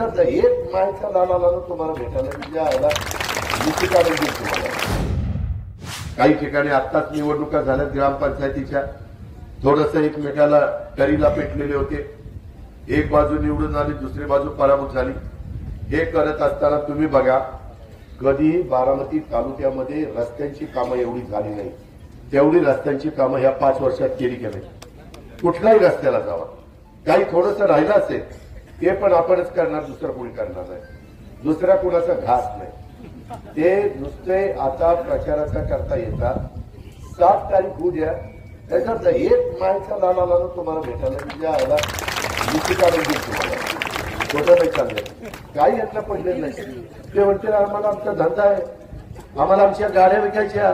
त्याच्यात एक मायचा लाला तुम्हाला भेटायला म्हणजे आयला निश्चित आनंद देईल तुम्हाला. काही ठिकाणी आत्ताच निवडणुका झाल्या ग्रामपंचायतीच्या, थोडस एकमेकाला तरीला पेटलेले होते. एक बाजू निवडून आली, दुसरी बाजू पराभूत झाली. हे करत असताना तुम्ही बघा, कधी बारामती तालुक्यामध्ये रस्त्यांची कामं एवढी झाली नाही, तेवढी रस्त्यांची कामं ह्या 5 वर्षात केली की नाही. कुठल्याही रस्त्याला जावा, काही थोडस राहिलं असेल ते पण आपणच करणार, दुसरं कोणी करणार नाही, दुसऱ्या कुणाचा घास नाही. ते नुसते आता प्रचाराचा करता येतात. 7 तारीख होऊ द्या, त्याच्यात एक मायचा लाला तुम्हाला भेटायला म्हणजे आयला निश्चित आनंद देईल तुम्हाला. छोटं नाही चाललंय, काही यातलं पडलेलं नाही. ते म्हणतील आम्हाला आमचा धंदा आहे, आम्हाला आमच्या गाड्या विकायच्या,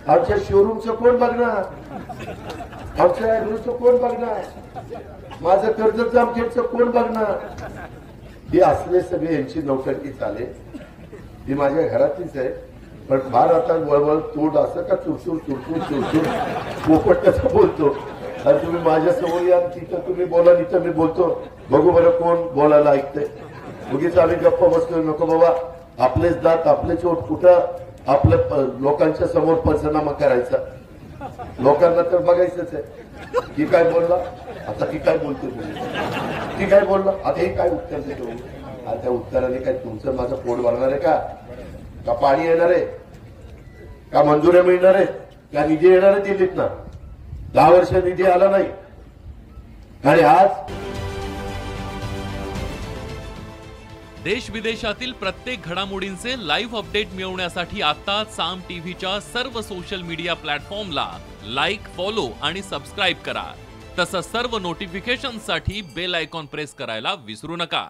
आमच्या शोरूमचं कोण बघणार, आमच्या ऍग्रोचं कोण बघणार, माझं कर्ज जामखेडचं कोण बघणार. हे असले सगळे यांची नौटंकी चालेल. ही माझ्या घरातलीच आहे, पण फार आता वळवळ तोड असं का चुरचूर चुरचूर चुरचूर पोपट कसं बोलतो. आणि तुम्ही माझ्या समोर या, तिथं तुम्ही बोला, तिथं मी बोलतो, बघू बरं कोण बोलायला ऐकतंय. उगीच आम्ही गप्पा बसतोय. नको बाबा, आपलेच दात आपलेच ओठ, कुठं आपल्या लोकांच्या समोर पंचनामा करायचा. लोकांना तर बघायचंच आहे की काय बोलला, आता की काय बोलतो तुम्ही, की काय बोलला, आता हे काय उत्तर देतो. आणि त्या उत्तराने काय तुमचं माझं पोट भरणार आहे का पाणी येणार आहे का, मंजुऱ्या मिळणार आहेत का, निधी येणार आहे दिल्लीत ना. 10 वर्ष निधी आला नाही. आणि आज देश विदेशातील प्रत्येक घडामोडींचे लाईव्ह अपडेट मिळवण्यासाठी आता साम टीव्हीच्या सर्व सोशल मीडिया प्लॅटफॉर्मला लाईक, फॉलो आणि सबस्क्राईब करा. तसंच सर्व नोटिफिकेशनसाठी बेल आयकॉन प्रेस करायला विसरू नका.